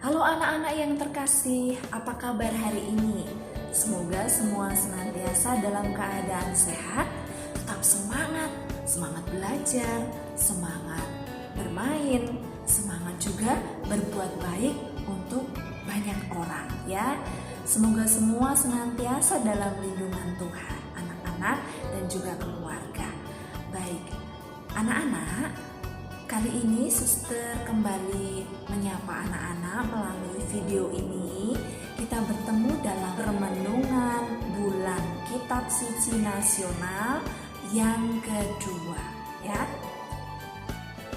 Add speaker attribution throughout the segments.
Speaker 1: Halo anak-anak yang terkasih, apa kabar hari ini? Semoga semua senantiasa dalam keadaan sehat, tetap semangat belajar, semangat bermain, semangat juga berbuat baik untuk banyak orang ya. Semoga semua senantiasa dalam lindungan Tuhan, anak-anak dan juga keluarga. Baik, anak-anak, kali ini Suster kembali menyapa anak-anak melalui video ini. Kita bertemu dalam renungan bulan Kitab Suci Nasional yang kedua ya.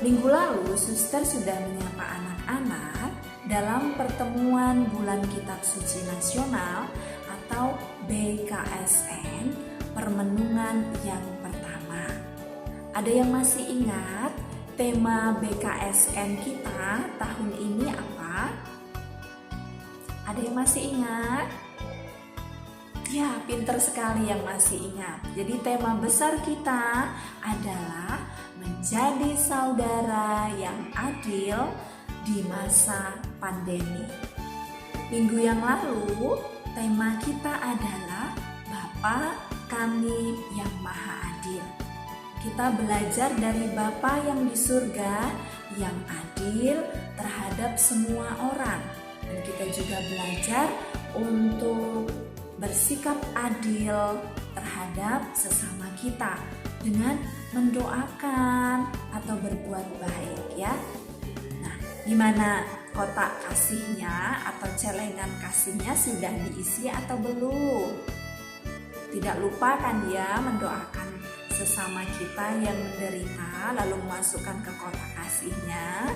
Speaker 1: Minggu lalu Suster sudah menyapa anak-anak dalam pertemuan bulan Kitab Suci Nasional atau BKSN, permenungan yang pertama. Ada yang masih ingat tema BKSN kita tahun ini apa? Ada yang masih ingat? Ya, pinter sekali yang masih ingat. Jadi tema besar kita adalah menjadi saudara yang adil di masa pandemi. Minggu yang lalu tema kita adalah Bapa Kami yang Maha Adil. Kita belajar dari Bapa yang di surga yang adil terhadap semua orang. Dan kita juga belajar untuk bersikap adil terhadap sesama kita dengan mendoakan atau berbuat baik ya. Nah, gimana kotak kasihnya atau celengan kasihnya sudah diisi atau belum? Tidak lupa kan ya mendoakan sesama kita yang menderita lalu memasukkan ke kotak kasihnya.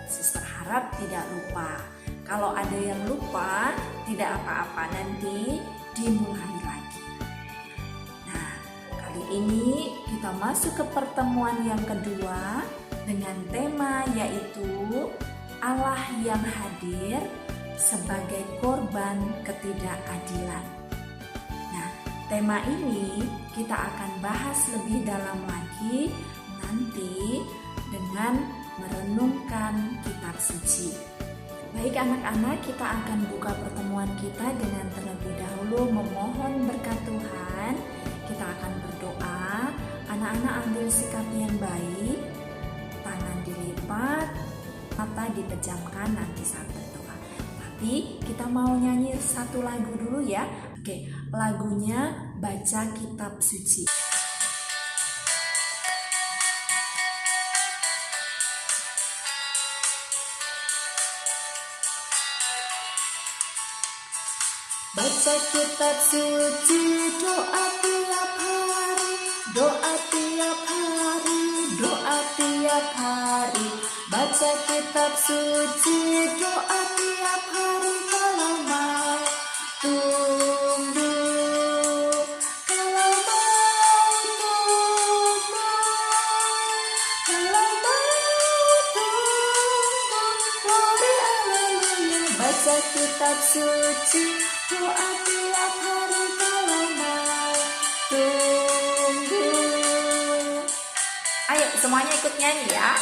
Speaker 1: Suster harap tidak lupa. Kalau ada yang lupa, tidak apa-apa, nanti dimulai lagi. Nah, kali ini kita masuk ke pertemuan yang kedua dengan tema yaitu Allah yang hadir sebagai korban ketidakadilan. Nah, tema ini kita akan bahas lebih dalam lagi nanti dengan merenungkan kitab suci. Baik anak-anak, kita akan buka pertemuan kita dengan terlebih dahulu memohon berkat Tuhan. Kita akan berdoa. Anak-anak ambil sikap yang baik, tangan dilipat, mata dipejamkan nanti saat berdoa. Tapi kita mau nyanyi satu lagu dulu ya. Oke, lagunya Baca Kitab Suci. Baca kitab suci, doa tiap hari, doa tiap hari, doa tiap hari. Baca kitab suci, doa tiap hari kalau mau tunggu. Kalau mau tunggu, kalau mau tunggu, glory haleluya. Baca kitab suci, doa tiap hari kalau mau tunggu. Ayo semuanya ikut nyanyi ya.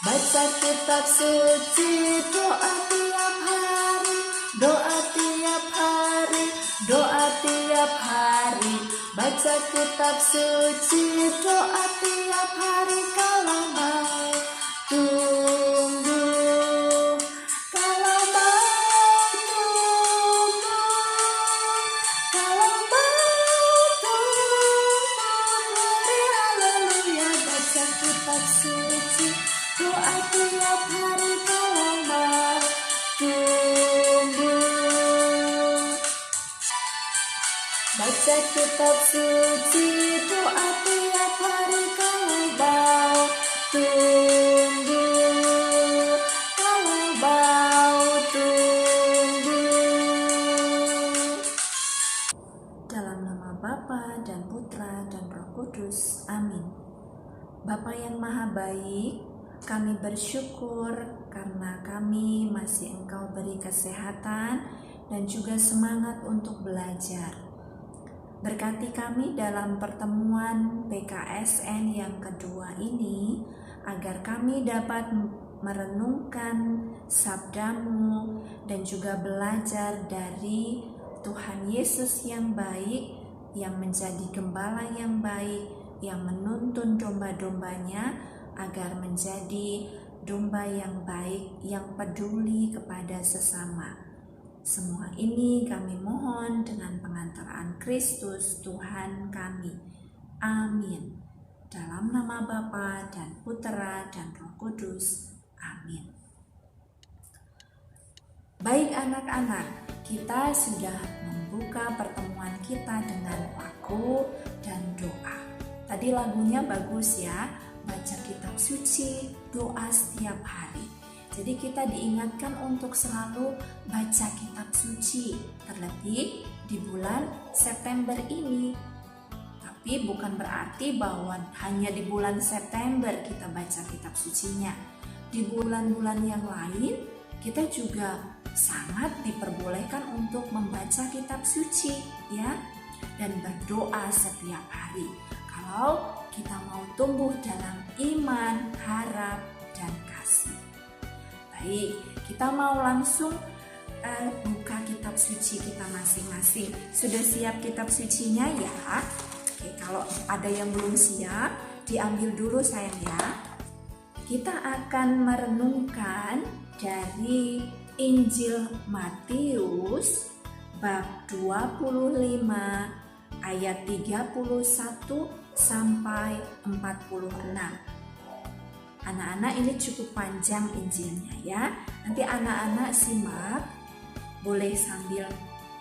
Speaker 1: Baca kitab suci, doa tiap hari, doa tiap hari, doa tiap hari. Baca kitab suci, doa tiap hari kalau mau tunggu. Doa tiap hari kalau mau tunggu. Baca kitab suci, doa tiap hari kalau mau tunggu. Kalau mau tunggu. Dalam nama Bapa dan Putra dan Roh Kudus, amin. Bapa yang maha baik, kami bersyukur karena kami masih Engkau beri kesehatan dan juga semangat untuk belajar. Berkati kami dalam pertemuan PKSN yang kedua ini, agar kami dapat merenungkan sabdamu dan juga belajar dari Tuhan Yesus yang baik, yang menjadi gembala yang baik, yang menuntun domba-dombanya agar menjadi domba yang baik, yang peduli kepada sesama. Semua ini kami mohon dengan pengantaraan Kristus Tuhan kami. Amin. Dalam nama Bapa dan Putera dan Roh Kudus. Amin. Baik anak-anak, kita sudah membuka pertemuan kita dengan lagu dan doa. Tadi lagunya bagus ya, baca kitab suci, doa setiap hari. Jadi kita diingatkan untuk selalu baca kitab suci, terlebih di bulan September ini. Tapi bukan berarti bahwa hanya di bulan September kita baca kitab sucinya. Di bulan-bulan yang lain kita juga sangat diperbolehkan untuk membaca kitab suci ya, dan berdoa setiap hari. Kalau kita mau tumbuh dalam iman, harap, dan kasih. Baik, kita mau langsung buka kitab suci kita masing-masing. Sudah siap kitab sucinya ya? Oke, kalau ada yang belum siap, diambil dulu sayang ya. Kita akan merenungkan dari Injil Matius bab 25 ayat 31 sampai 46. Anak-anak, ini cukup panjang Injilnya ya. Nanti anak-anak simak, boleh sambil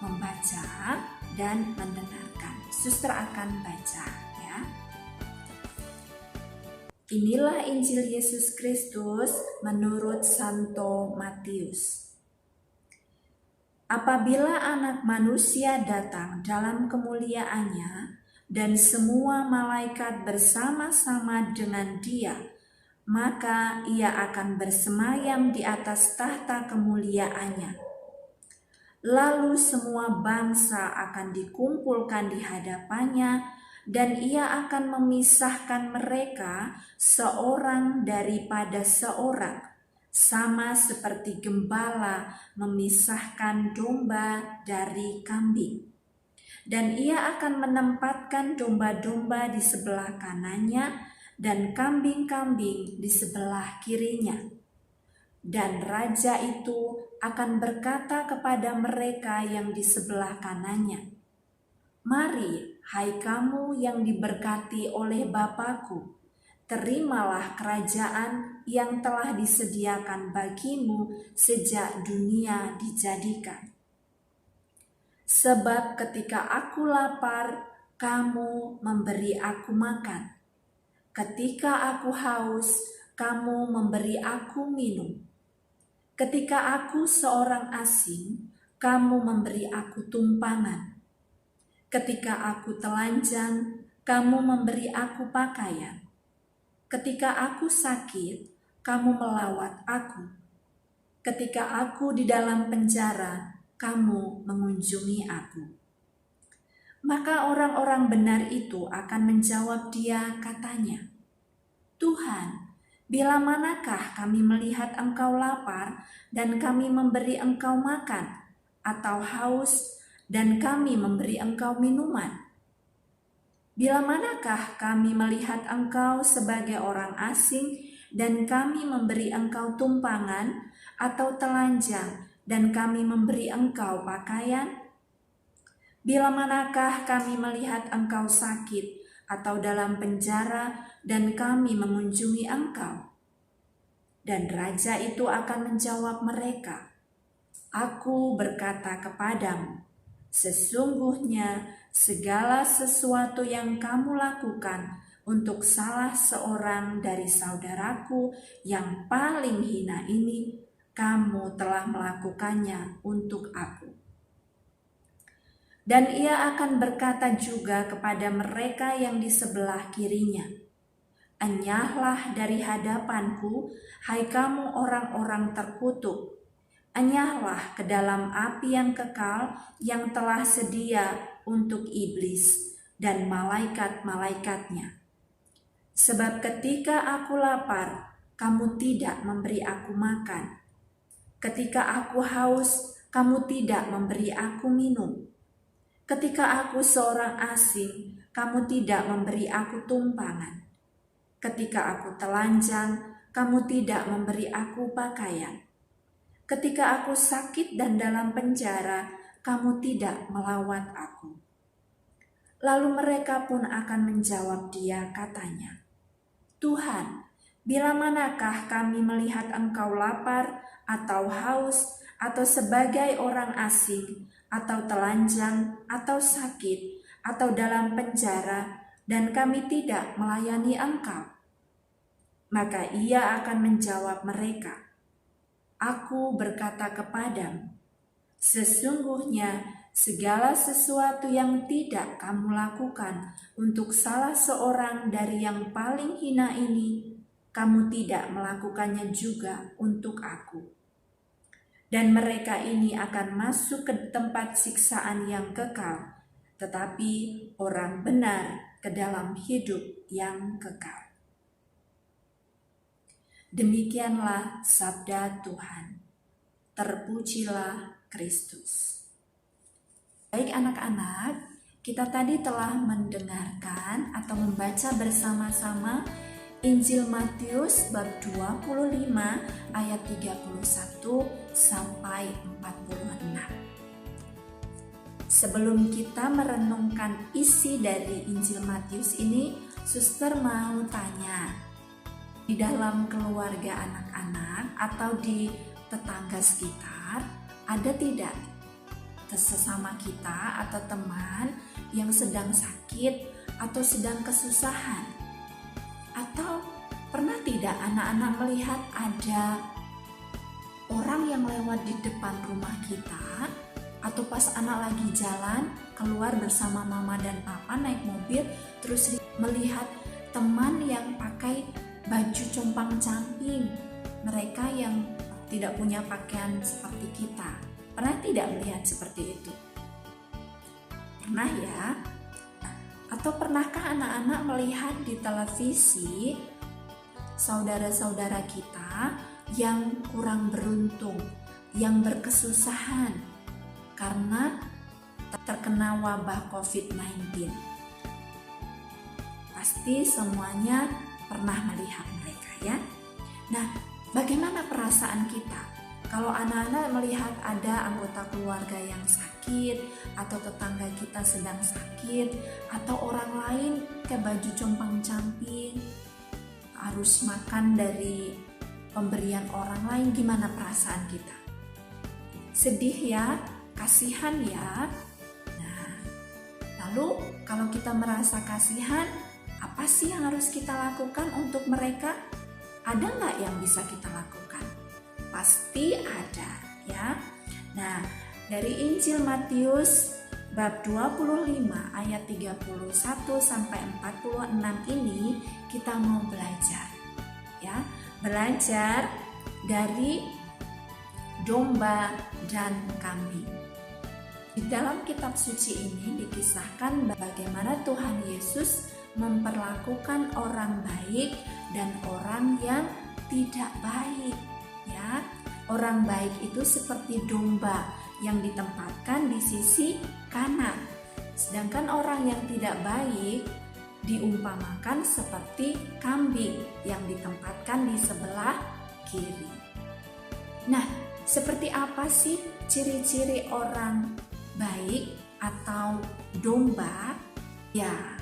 Speaker 1: membaca dan mendengarkan. Suster akan baca ya. Inilah Injil Yesus Kristus menurut Santo Matius. Apabila Anak Manusia datang dalam kemuliaannya dan semua malaikat bersama-sama dengan Dia, maka ia akan bersemayam di atas tahta kemuliaannya. Lalu semua bangsa akan dikumpulkan di hadapannya, dan ia akan memisahkan mereka seorang daripada seorang, sama seperti gembala memisahkan domba dari kambing. Dan ia akan menempatkan domba-domba di sebelah kanannya dan kambing-kambing di sebelah kirinya. Dan raja itu akan berkata kepada mereka yang di sebelah kanannya, "Mari, hai kamu yang diberkati oleh Bapa-Ku, terimalah kerajaan yang telah disediakan bagimu sejak dunia dijadikan. Sebab ketika aku lapar, kamu memberi aku makan. Ketika aku haus, kamu memberi aku minum. Ketika aku seorang asing, kamu memberi aku tumpangan. Ketika aku telanjang, kamu memberi aku pakaian. Ketika aku sakit, kamu melawat aku. Ketika aku di dalam penjara, kamu mengunjungi aku." Maka orang-orang benar itu akan menjawab dia, katanya, "Tuhan, bila manakah kami melihat Engkau lapar dan kami memberi Engkau makan, atau haus dan kami memberi Engkau minuman? Bila manakah kami melihat Engkau sebagai orang asing dan kami memberi Engkau tumpangan, atau telanjang dan kami memberi Engkau pakaian? Bila manakah kami melihat Engkau sakit atau dalam penjara dan kami mengunjungi Engkau?" Dan raja itu akan menjawab mereka, "Aku berkata kepadamu, sesungguhnya segala sesuatu yang kamu lakukan untuk salah seorang dari saudaraku yang paling hina ini, kamu telah melakukannya untuk aku." Dan ia akan berkata juga kepada mereka yang di sebelah kirinya, "Enyahlah dari hadapanku, hai kamu orang-orang terkutuk. Enyahlah ke dalam api yang kekal yang telah sedia untuk iblis dan malaikat-malaikatnya. Sebab ketika aku lapar, kamu tidak memberi aku makan. Ketika aku haus, kamu tidak memberi aku minum. Ketika aku seorang asing, kamu tidak memberi aku tumpangan. Ketika aku telanjang, kamu tidak memberi aku pakaian. Ketika aku sakit dan dalam penjara, kamu tidak melawat aku. Lalu mereka pun akan menjawab dia, katanya, Tuhan, bila manakah kami melihat engkau lapar atau haus atau sebagai orang asing atau telanjang atau sakit atau dalam penjara dan kami tidak melayani engkau? Maka ia akan menjawab mereka, Aku berkata kepadamu, sesungguhnya segala sesuatu yang tidak kamu lakukan untuk salah seorang dari yang paling hina ini, kamu tidak melakukannya juga untuk aku. Dan mereka ini akan masuk ke tempat siksaan yang kekal, tetapi orang benar ke dalam hidup yang kekal. Demikianlah sabda Tuhan. Terpujilah Kristus. Baik anak-anak, kita tadi telah mendengarkan atau membaca bersama-sama Injil Matius bab 25 ayat 31 sampai 46. Sebelum kita merenungkan isi dari Injil Matius ini, Suster mau tanya, di dalam keluarga anak-anak atau di tetangga sekitar, ada tidak sesama kita atau teman yang sedang sakit atau sedang kesusahan? Atau pernah tidak anak-anak melihat ada orang yang lewat di depan rumah kita, atau pas anak lagi jalan keluar bersama mama dan papa naik mobil, terus melihat teman yang pakai baju compang-camping, mereka yang tidak punya pakaian seperti kita. Pernah tidak melihat seperti itu? Pernah ya? Atau pernahkah anak-anak melihat di televisi saudara-saudara kita yang kurang beruntung, yang berkesusahan karena terkena wabah COVID-19? Pasti semuanya pernah melihat mereka ya. Nah, bagaimana perasaan kita kalau anak-anak melihat ada anggota keluarga yang sakit, atau tetangga kita sedang sakit, atau orang lain ke baju compang-camping, harus makan dari pemberian orang lain? Gimana perasaan kita? Sedih ya, kasihan ya. Nah, lalu kalau kita merasa kasihan, apa sih yang harus kita lakukan untuk mereka? Ada nggak yang bisa kita lakukan? Pasti ada ya. Nah, dari Injil Matius bab 25 ayat 31 sampai 46 ini kita mau belajar ya. Belajar dari domba dan kambing. Di dalam kitab suci ini dikisahkan bagaimana Tuhan Yesus memperlakukan orang baik dan orang yang tidak baik ya. Orang baik itu seperti domba yang ditempatkan di sisi kanan, sedangkan orang yang tidak baik diumpamakan seperti kambing yang ditempatkan di sebelah kiri. Nah, seperti apa sih ciri-ciri orang baik atau domba? Ya,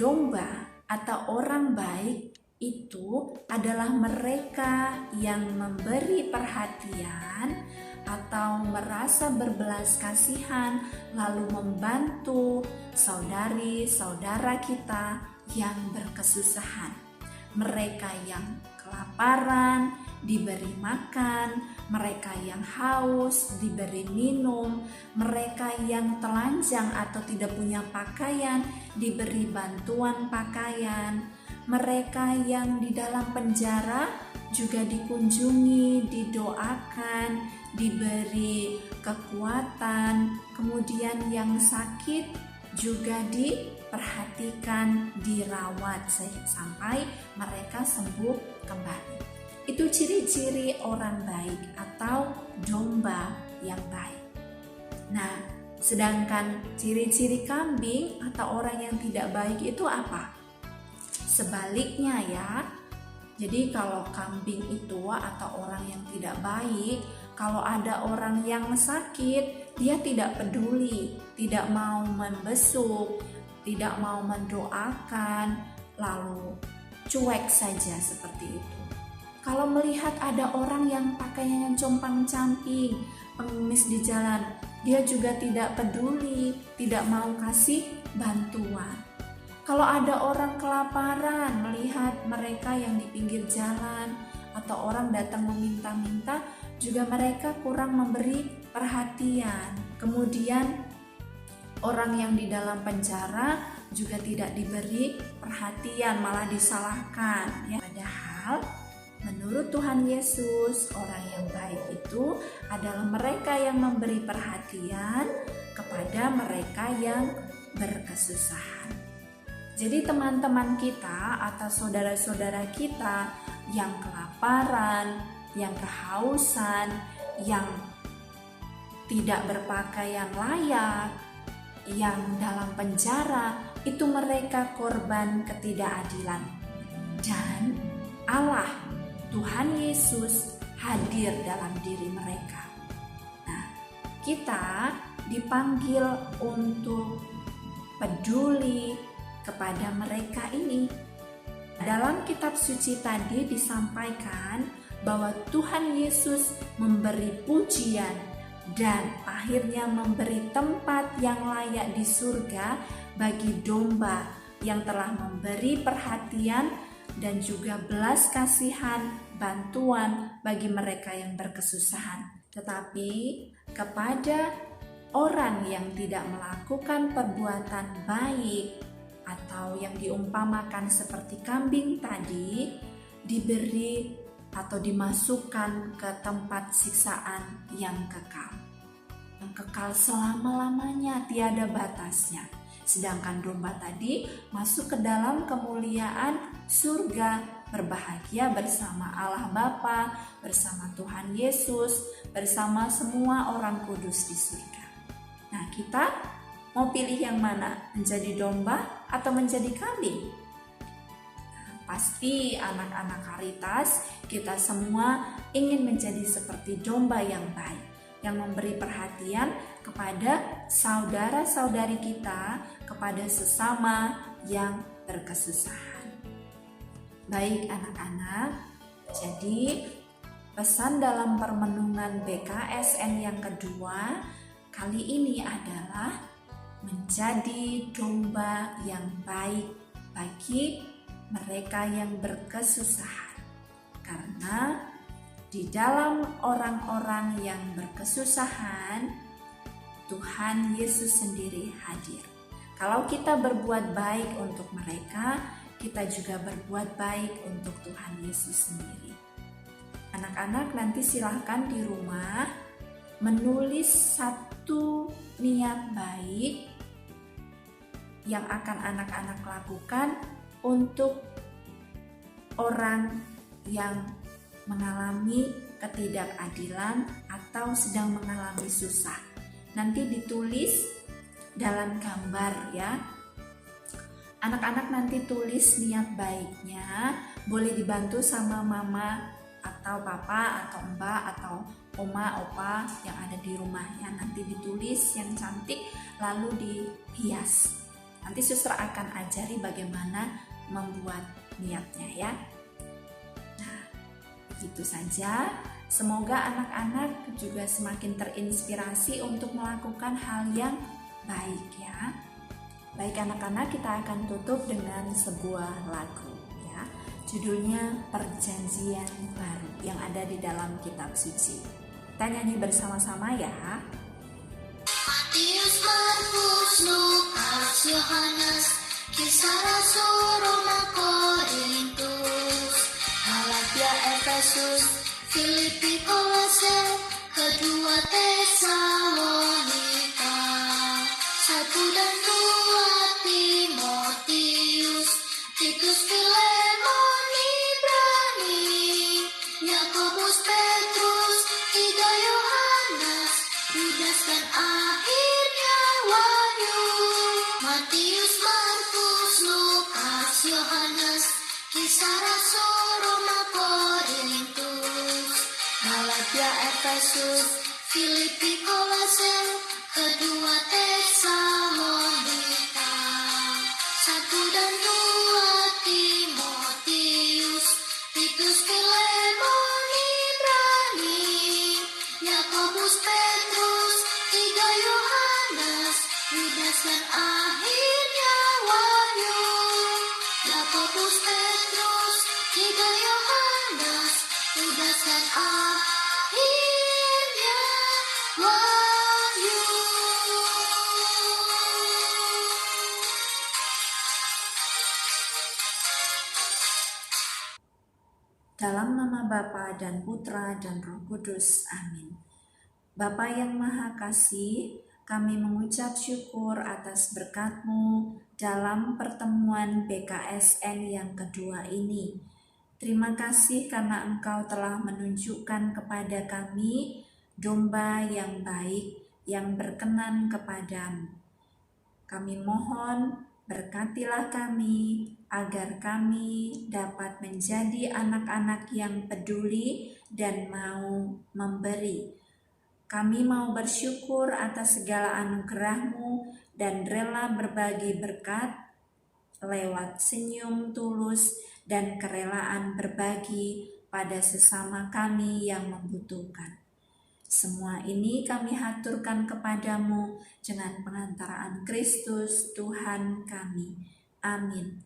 Speaker 1: domba atau orang baik itu adalah mereka yang memberi perhatian atau merasa berbelas kasihan, lalu membantu saudari-saudara kita yang berkesusahan. Mereka yang kelaparan diberi makan, mereka yang haus diberi minum, mereka yang telanjang atau tidak punya pakaian diberi bantuan pakaian, mereka yang di dalam penjara juga dikunjungi, didoakan, diberi kekuatan, kemudian yang sakit juga diperhatikan, dirawat sampai mereka sembuh kembali. Itu ciri-ciri orang baik atau domba yang baik. Nah, sedangkan ciri-ciri kambing atau orang yang tidak baik itu apa? Sebaliknya ya. Jadi kalau kambing itu atau orang yang tidak baik, kalau ada orang yang sakit, dia tidak peduli, tidak mau membesuk, tidak mau mendoakan, lalu cuek saja seperti itu. Kalau melihat ada orang yang pakaiannya compang-camping, pengemis di jalan, dia juga tidak peduli, tidak mau kasih bantuan. Kalau ada orang kelaparan, melihat mereka yang di pinggir jalan atau orang datang meminta-minta, juga mereka kurang memberi perhatian. Kemudian orang yang di dalam penjara juga tidak diberi perhatian, malah disalahkan. Ya, padahal menurut Tuhan Yesus, orang yang baik itu adalah mereka yang memberi perhatian kepada mereka yang berkesusahan. Jadi teman-teman kita atau saudara-saudara kita yang kelaparan, yang kehausan, yang tidak berpakaian layak, yang dalam penjara, itu mereka korban ketidakadilan. Dan Allah, Tuhan Yesus hadir dalam diri mereka. Nah, kita dipanggil untuk peduli kepada mereka ini. Dalam kitab suci tadi disampaikan bahwa Tuhan Yesus memberi pujian dan akhirnya memberi tempat yang layak di surga bagi domba yang telah memberi perhatian dan juga belas kasihan, bantuan bagi mereka yang berkesusahan. Tetapi kepada orang yang tidak melakukan perbuatan baik atau yang diumpamakan seperti kambing tadi, diberi atau dimasukkan ke tempat siksaan yang kekal. Yang kekal selama-lamanya, tiada batasnya. Sedangkan domba tadi masuk ke dalam kemuliaan surga, berbahagia bersama Allah Bapa, bersama Tuhan Yesus, bersama semua orang kudus di surga. Nah, kita mau pilih yang mana? Menjadi domba atau menjadi kambing? Pasti anak-anak Caritas, kita semua ingin menjadi seperti domba yang baik, yang memberi perhatian kepada saudara-saudari kita, kepada sesama yang berkesusahan. Baik anak-anak, jadi pesan dalam permenungan BKSN yang kedua kali ini adalah menjadi domba yang baik bagi mereka yang berkesusahan. Karena di dalam orang-orang yang berkesusahan, Tuhan Yesus sendiri hadir. Kalau kita berbuat baik untuk mereka, kita juga berbuat baik untuk Tuhan Yesus sendiri. Anak-anak nanti silahkan di rumah menulis satu niat baik yang akan anak-anak lakukan untuk orang yang mengalami ketidakadilan atau sedang mengalami susah. Nanti ditulis dalam gambar ya. Anak-anak nanti tulis niat baiknya, boleh dibantu sama mama atau papa atau mbak atau oma, opa yang ada di rumahnya. Nanti ditulis yang cantik lalu dihias. Nanti suster akan ajari bagaimana membuat niatnya ya. Nah, begitu saja. Semoga anak-anak juga semakin terinspirasi untuk melakukan hal yang baik ya. Baik anak-anak, kita akan tutup dengan sebuah lagu ya. Judulnya Perjanjian Baru yang ada di dalam kitab suci. Kita nyanyi bersama-sama ya.
Speaker 2: Matius, Markus, Lukas, Yohanes, Kisah Rasul, Roma, Korintus, Galatia, Efesus, Filipi, Kolose, Kedua Tesalonika, 1 dan 2 Timotius, Titus, Filemon, Ibrani, Yakobus, Petrus, 3 Yohanes, Yudas dan akhirnya Wahyu. Matius, Markus, Lukas, Yohanes, Kisah Rasul, Roma, Korintus, Galatia, Efesus, Filipi, Kolose, kedua Tesalonika, 1 dan 2 Timotius, Titus, Filemon, Ibrani, Yakobus, Petrus, 3 Yohanes, Yudas dan akhirnya Wahyu. Yakobus, Petrus, 3 Yohanes, Yudas dan akhirnya Wahyu.
Speaker 1: Dalam nama Bapa dan Putra dan Roh Kudus. Amin. Bapa yang Maha Kasih, kami mengucap syukur atas berkat-Mu dalam pertemuan BKSN yang kedua ini. Terima kasih karena Engkau telah menunjukkan kepada kami domba yang baik yang berkenan kepadamu. Kami mohon berkatilah kami agar kami dapat menjadi anak-anak yang peduli dan mau memberi. Kami mau bersyukur atas segala anugerah-Mu dan rela berbagi berkat lewat senyum tulus dan kerelaan berbagi pada sesama kami yang membutuhkan. Semua ini kami haturkan kepadamu dengan pengantaraan Kristus Tuhan kami. Amin.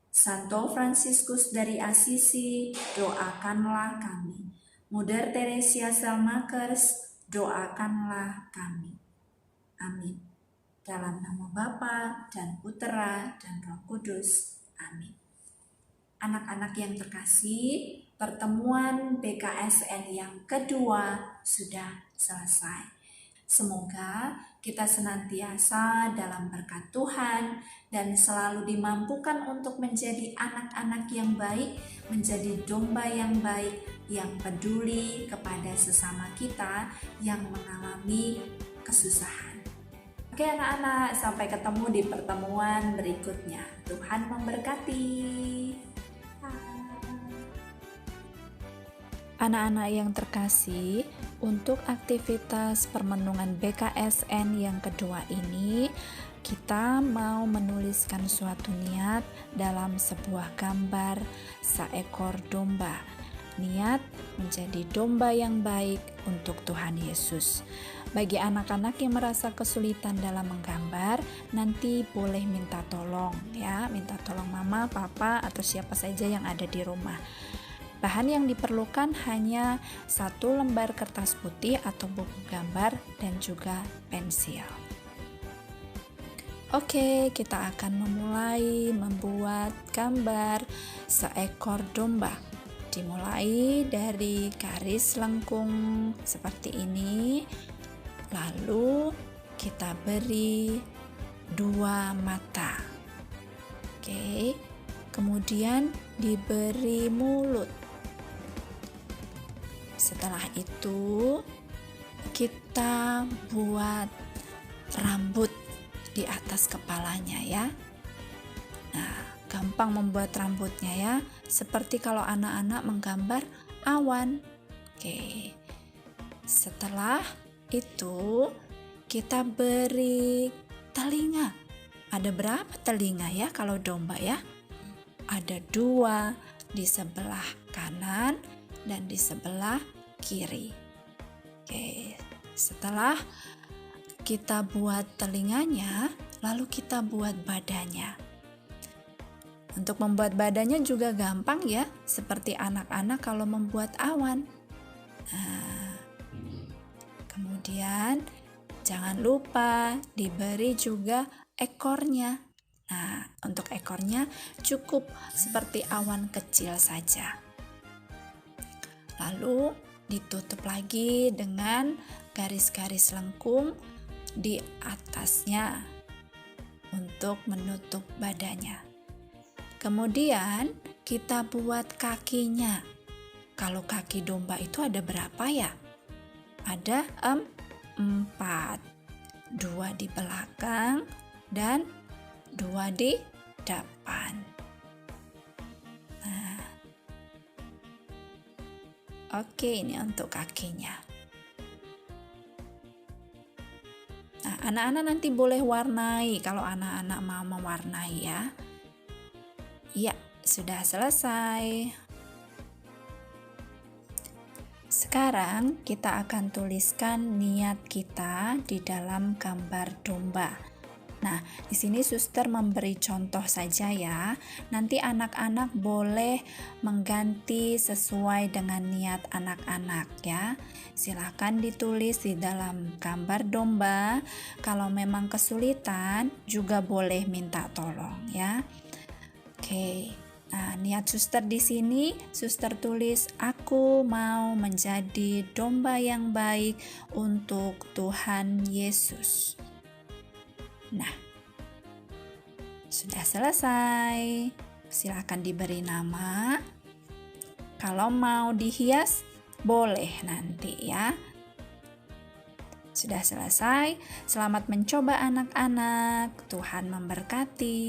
Speaker 1: Santo Fransiskus dari Assisi, doakanlah kami. Mother Teresa Selmakers, doakanlah kami. Amin. Dalam nama Bapa dan Putera dan Roh Kudus. Amin. Anak-anak yang terkasih, pertemuan BKSN yang kedua sudah selesai. Semoga kita senantiasa dalam berkat Tuhan dan selalu dimampukan untuk menjadi anak-anak yang baik, menjadi domba yang baik, yang peduli kepada sesama kita yang mengalami kesusahan. Oke anak-anak, sampai ketemu di pertemuan berikutnya. Tuhan memberkati.
Speaker 3: Anak-anak yang terkasih, untuk aktivitas permenungan BKSN yang kedua ini, kita mau menuliskan suatu niat dalam sebuah gambar seekor domba. Niat menjadi domba yang baik untuk Tuhan Yesus. Bagi anak-anak yang merasa kesulitan dalam menggambar, nanti boleh minta tolong ya, minta tolong mama, papa, atau siapa saja yang ada di rumah. Bahan yang diperlukan hanya 1 lembar kertas putih atau buku gambar dan juga pensil. Oke, kita akan memulai membuat gambar seekor domba. Dimulai dari garis lengkung seperti ini. Lalu kita beri 2 mata. Oke. Kemudian diberi mulut. Setelah itu kita buat rambut di atas kepalanya ya. Nah, gampang membuat rambutnya ya, seperti kalau anak-anak menggambar awan. Oke. Setelah itu kita beri telinga. Ada berapa telinga ya kalau domba ya? Ada 2 di sebelah kanan dan di sebelah kiri. Oke, setelah kita buat telinganya, lalu kita buat badannya. Untuk membuat badannya juga gampang ya, seperti anak-anak kalau membuat awan. Nah, kemudian jangan lupa diberi juga ekornya. Nah, untuk ekornya cukup seperti awan kecil saja. Lalu ditutup lagi dengan garis-garis lengkung di atasnya untuk menutup badannya. Kemudian kita buat kakinya. Kalau kaki domba itu ada berapa ya? Ada 4. 2 di belakang dan 2 di depan. Nah, oke, ini untuk kakinya. Nah, anak-anak nanti boleh warnai kalau anak-anak mau mewarnai ya. Ya, sudah selesai. Sekarang kita akan tuliskan niat kita di dalam gambar domba. Nah, di sini suster memberi contoh saja ya. Nanti anak-anak boleh mengganti sesuai dengan niat anak-anak ya. Silakan ditulis di dalam gambar domba. Kalau memang kesulitan juga boleh minta tolong ya. Oke. Nah, niat suster di sini, suster tulis, aku mau menjadi domba yang baik untuk Tuhan Yesus. Nah, sudah selesai. Silakan diberi nama. Kalau mau dihias, boleh nanti ya. Sudah selesai. Selamat mencoba anak-anak. Tuhan memberkati.